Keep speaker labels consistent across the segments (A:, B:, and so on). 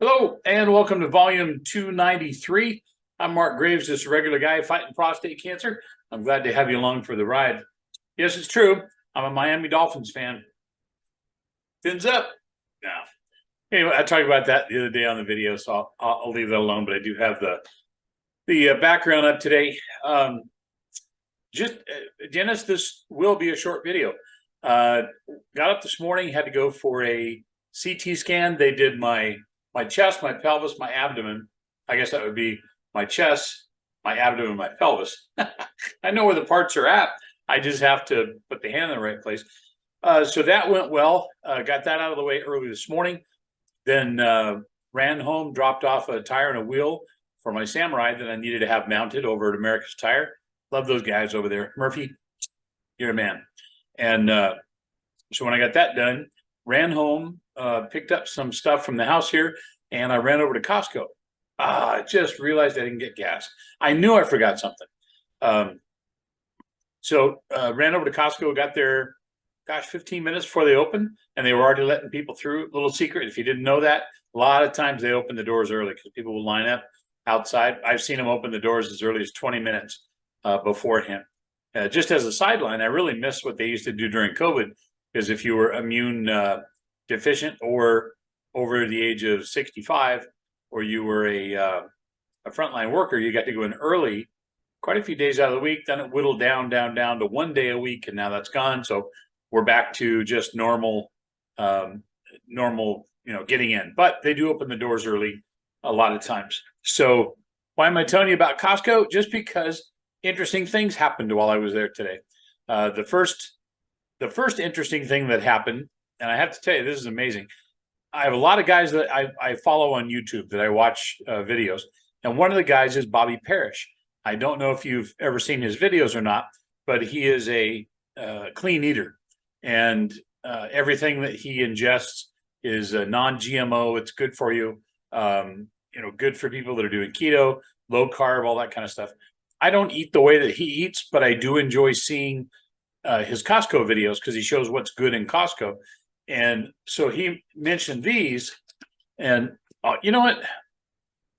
A: Hello and welcome to volume 293. I'm Mark Graves, just a regular guy fighting prostate cancer. I'm glad to have you along for the ride. Yes, it's true. I'm a Miami Dolphins fan. Fins up. Now, anyway, I talked about that the other day on the video, so I'll leave that alone. But I do have the background up today. Dennis, this will be a short video. Got up this morning, had to go for a CT scan. They did my chest, my pelvis, my abdomen. I guess that would be my chest, my abdomen, my pelvis. I know where the parts are at. I just have to put the hand in the right place. So that went well. Got that out of the way early this morning. Then ran home, dropped off a tire and a wheel for my Samurai that I needed to have mounted over at America's Tire. Love those guys over there. Murphy, you're a man. And so when I got that done, ran home, picked up some stuff from the house here, and I ran over to Costco. I just realized I didn't get gas. I knew I forgot something. So ran over to Costco, got there, 15 minutes before they opened, and they were already letting people through. Little secret, if you didn't know that, a lot of times they open the doors early because people will line up outside. I've seen them open the doors as early as 20 minutes beforehand. Just as a sideline, I really miss what they used to do during COVID, because if you were immune deficient or over the age of 65, or you were a frontline worker, you got to go in early, quite a few days out of the week. Then it whittled down to 1 day a week, and now that's gone. So we're back to just normal, getting in. But they do open the doors early a lot of times. So why am I telling you about Costco? Just because interesting things happened while I was there today. The first interesting thing that happened, and I have to tell you, this is amazing. I have a lot of guys that I follow on YouTube that I watch videos, and one of the guys is Bobby Parrish. I don't know if you've ever seen his videos or not, but he is a clean eater, and everything that he ingests is non-GMO. It's good for you. Good for people that are doing keto, low carb, all that kind of stuff. I don't eat the way that he eats, but I do enjoy seeing his Costco videos because he shows what's good in Costco. And so he mentioned these, and you know what?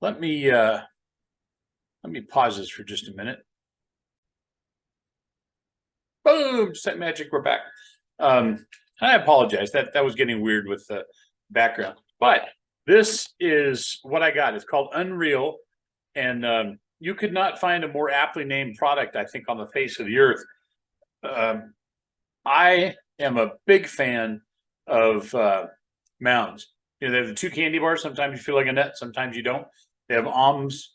A: Let me pause this for just a minute. Boom! Just like magic, we're back. I apologize. That was getting weird with the background, but this is what I got. It's called Unreal, and you could not find a more aptly named product, I think, on the face of the earth. I am a big fan of Mounds. They have the two candy bars. Sometimes you feel like a nut, sometimes you don't. They have Mounds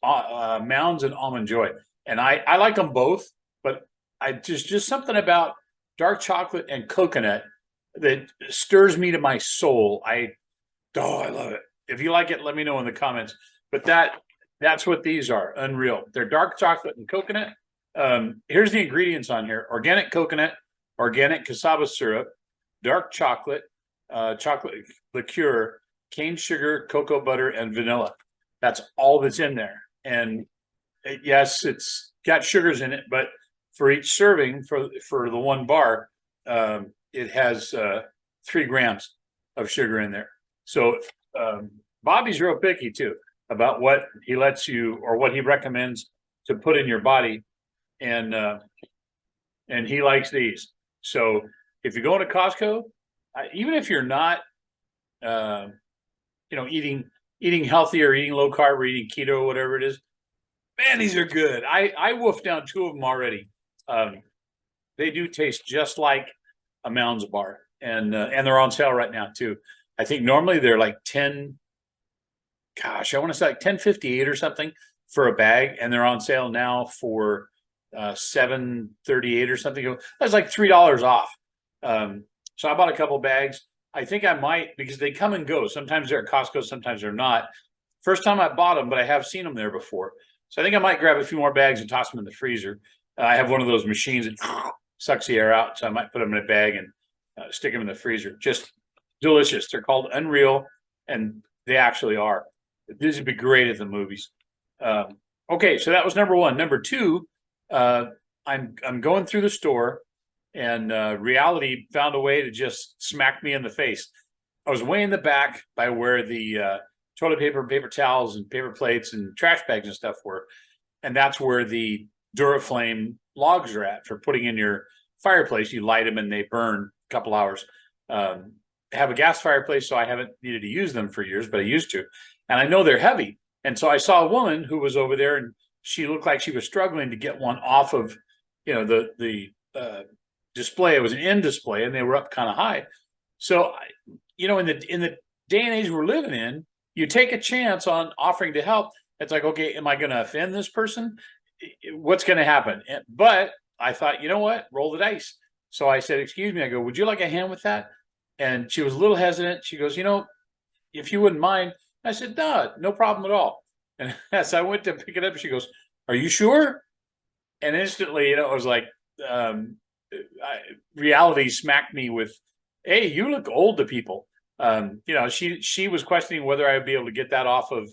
A: and Almond Joy, and I like them both. But I just something about dark chocolate and coconut that stirs me to my soul. I love it. If you like it, let me know in the comments. But that's what these are. Unreal. They're dark chocolate and coconut. Here's the ingredients on here: organic coconut, organic cassava syrup, dark chocolate, chocolate liqueur, cane sugar, cocoa butter, and vanilla. That's all that's in there. And yes, it's got sugars in it, but for each serving, for the one bar, it has 3 grams of sugar in there. So Bobby's real picky too about what he lets you, or what he recommends to put in your body, and he likes these. So if you're going to Costco, even if you're not, eating healthy or eating low carb or eating keto or whatever it is, man, these are good. I wolfed down 2 of them already. They do taste just like a Mounds bar, and they're on sale right now too. I think normally they're like 10. Gosh, I want to say like $10.58 or something for a bag, and they're on sale now for $7.38 or something. That's like $3 off. So I bought a couple bags. I think I might, because they come and go. Sometimes they're at Costco, sometimes they're not. First time I bought them, but I have seen them there before. So I think I might grab a few more bags and toss them in the freezer. I have one of those machines that sucks the air out, so I might put them in a bag and stick them in the freezer. Just delicious. They're called Unreal, and they actually are. These would be great at the movies. Okay, so that was number 1. Number 2, I'm going through the store, and reality found a way to just smack me in the face. I was way in the back by where the toilet paper, paper towels, and paper plates and trash bags and stuff were. And that's where the Duraflame logs are at for putting in your fireplace. You light them and they burn a couple hours. Have a gas fireplace, so I haven't needed to use them for years, but I used to. And I know they're heavy. And so I saw a woman who was over there, and she looked like she was struggling to get one off of, the display. It was an end display, and they were up kind of high. So, in the day and age we're living in, you take a chance on offering to help. It's like, okay, am I going to offend this person? What's going to happen? But I thought, you know what? Roll the dice. So I said, excuse me. I go, would you like a hand with that? And she was a little hesitant. She goes, if you wouldn't mind. I said, no problem at all. And as I went to pick it up, she goes, are you sure? And instantly, it was like reality smacked me with, hey, you look old to people. She was questioning whether I would be able to get that off of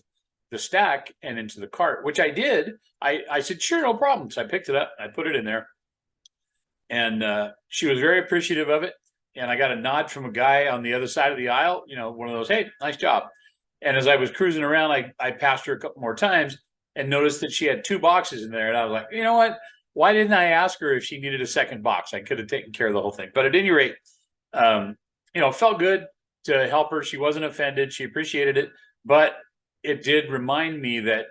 A: the stack and into the cart, which I did. I said, sure, no problem. So I picked it up, I put it in there, and she was very appreciative of it. And I got a nod from a guy on the other side of the aisle, one of those, hey, nice job. And as I was cruising around, I passed her a couple more times and noticed that she had 2 boxes in there. And I was like, you know what? Why didn't I ask her if she needed a second box? I could have taken care of the whole thing. But at any rate, felt good to help her. She wasn't offended. She appreciated it. But it did remind me that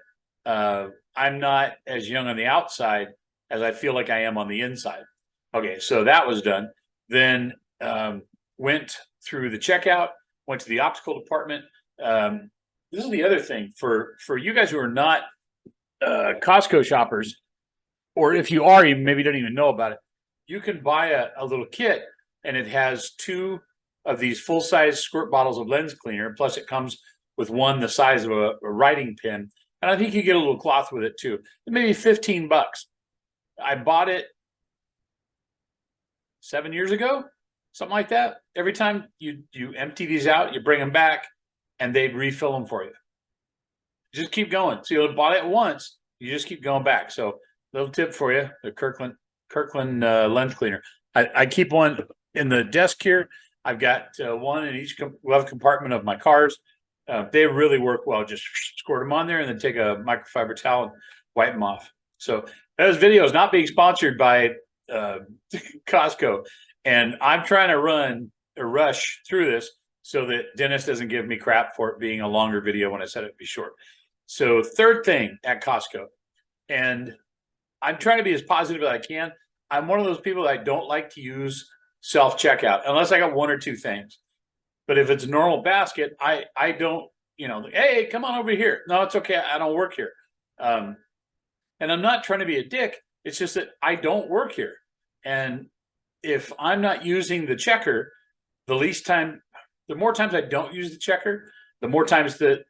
A: I'm not as young on the outside as I feel like I am on the inside. Okay, so that was done. Then went through the checkout, went to the optical department. This is the other thing for you guys who are not Costco shoppers, or if you are, you maybe don't even know about it. You can buy a little kit, and it has 2 of these full-size squirt bottles of lens cleaner. Plus, it comes with one the size of a writing pen, and I think you get a little cloth with it too. Maybe $15. I bought it 7 years ago, something like that. Every time you empty these out, you bring them back, and they refill them for you. Just keep going. So you bought it once, you just keep going back. So little tip for you: the Kirkland lens cleaner. I keep one in the desk here. I've got one in each glove compartment of my cars. They really work well. Just squirt them on there and then take a microfiber towel and wipe them off. So this video is not being sponsored by Costco, and I'm trying to run a rush through this so that Dennis doesn't give me crap for it being a longer video when I said it'd be short. So third thing at Costco, and I'm trying to be as positive as I can. I'm one of those people that I don't like to use self-checkout unless I got 1 or 2 things. But if it's a normal basket, I don't, hey, come on over here. No, it's okay. I don't work here. And I'm not trying to be a dick. It's just that I don't work here. And if I'm not using the checker, the more times I don't use the checker, the more times the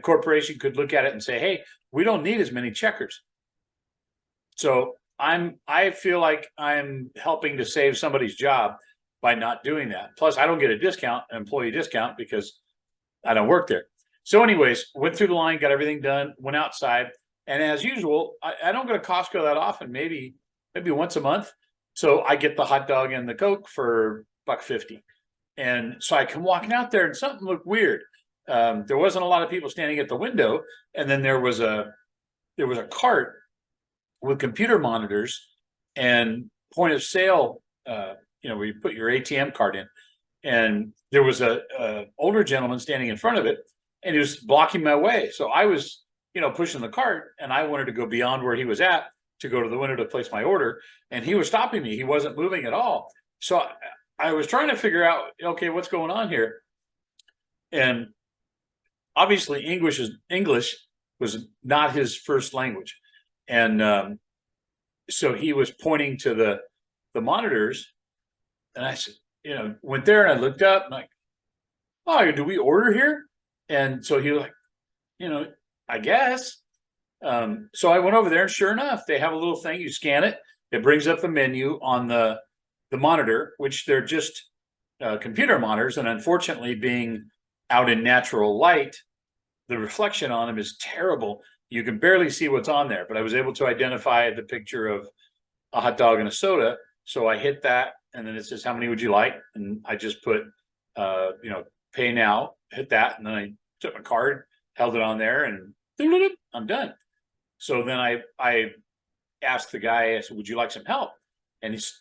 A: corporation could look at it and say, hey, we don't need as many checkers. So I feel like I'm helping to save somebody's job by not doing that. Plus, I don't get a discount, an employee discount, because I don't work there. So anyways, went through the line, got everything done, went outside. And as usual, I don't go to Costco that often, maybe once a month. So I get the hot dog and the Coke for $1.50. And so I come walking out there, and something looked weird. There wasn't a lot of people standing at the window. And then there was a cart with computer monitors and point of sale, where you put your ATM card in. And there was a older gentleman standing in front of it, and he was blocking my way. So I was, pushing the cart, and I wanted to go beyond where he was at to go to the window to place my order. And he was stopping me. He wasn't moving at all. So I was trying to figure out, okay, what's going on here? And obviously English was not his first language. And so he was pointing to the monitors, and I said, went there, and I looked up, and like, oh, do we order here? And so he was like, I guess. So I went over there, and sure enough, they have a little thing. You scan it. It brings up the menu on the monitor, which they're just computer monitors. And unfortunately, being out in natural light, the reflection on them is terrible. You can barely see what's on there, but I was able to identify the picture of a hot dog and a soda. So I hit that, and then it says, how many would you like? And I just put, pay now, hit that. And then I took my card, held it on there, and I'm done. So then I asked the guy, I said, would you like some help? And he's,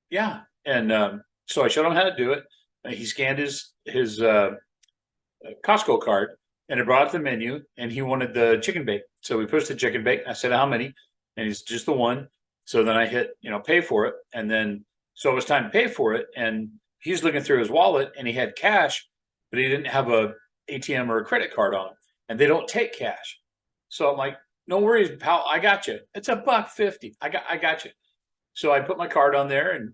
A: yeah. And so I showed him how to do it. And he scanned his Costco card, and it brought up the menu, and he wanted the chicken bake. So we pushed the chicken bake. I said, how many? And he's just the one. So then I hit, pay for it. And then, so it was time to pay for it. And he's looking through his wallet, and he had cash, but he didn't have a ATM or a credit card on him, and they don't take cash. So I'm like, no worries, pal. I got you. It's $1.50. I got you. So I put my card on there and,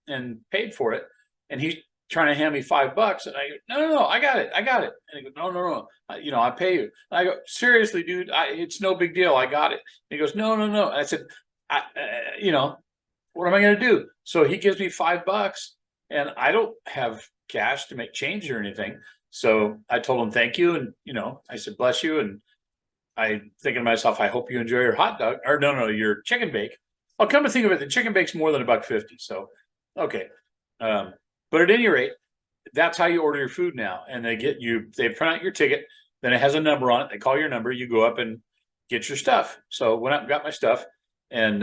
A: and paid for it. And he's trying to hand me $5. And I go, no, I got it. And he goes, no. I pay you. And I go, seriously, dude, it's no big deal. I got it. And he goes, no. And I said, what am I going to do? So he gives me $5, and I don't have cash to make change or anything. So I told him, thank you. And, I said, bless you. And I thinking to myself, I hope you enjoy your hot dog, or no, your chicken bake. I'll come to think of it, the chicken bake's more than $1.50. So, okay. But at any rate, that's how you order your food now. And they print out your ticket, then it has a number on it. They call your number, you go up and get your stuff. So went up and got my stuff. And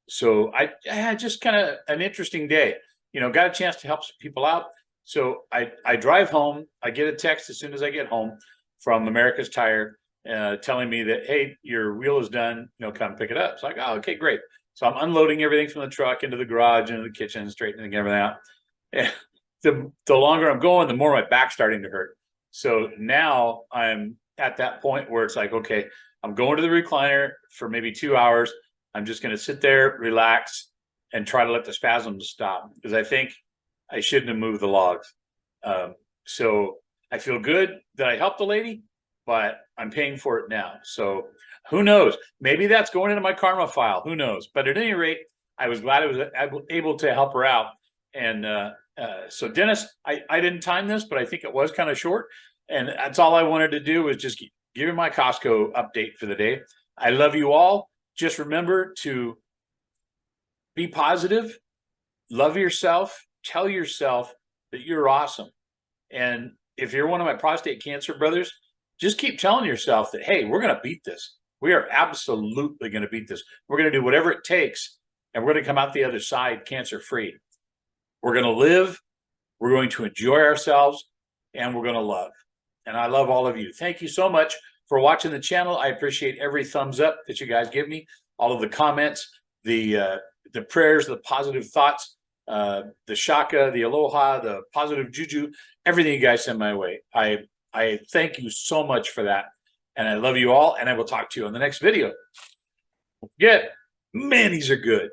A: so I had just kind of an interesting day, got a chance to help some people out. So I drive home. I get a text as soon as I get home from America's Tire telling me that, hey, your wheel is done, come pick it up. It's like, oh, okay, great. So I'm unloading everything from the truck into the garage, into the kitchen, straightening everything out. And the longer I'm going, the more my back's starting to hurt. So now I'm at that point where it's like, okay, I'm going to the recliner for maybe 2 hours. I'm just going to sit there, relax, and try to let the spasms stop, because I think I shouldn't have moved the logs. So I feel good that I helped the lady, but I'm paying for it now. So who knows? Maybe that's going into my karma file. Who knows? But at any rate, I was glad I was able to help her out. And so Dennis, I didn't time this, but I think it was kind of short. And that's all I wanted to do, was just give you my Costco update for the day. I love you all. Just remember to be positive, love yourself, tell yourself that you're awesome. And if you're one of my prostate cancer brothers, just keep telling yourself that, hey, we're going to beat this. We are absolutely going to beat this. We're going to do whatever it takes, and we're going to come out the other side cancer-free. We're going to live, we're going to enjoy ourselves, and we're going to love. And I love all of you. Thank you so much for watching the channel. I appreciate every thumbs up that you guys give me, all of the comments, the prayers, the positive thoughts, the shaka, the aloha, the positive juju, everything you guys send my way. I thank you so much for that. And I love you all, and I will talk to you on the next video. Don't forget, man, these are good.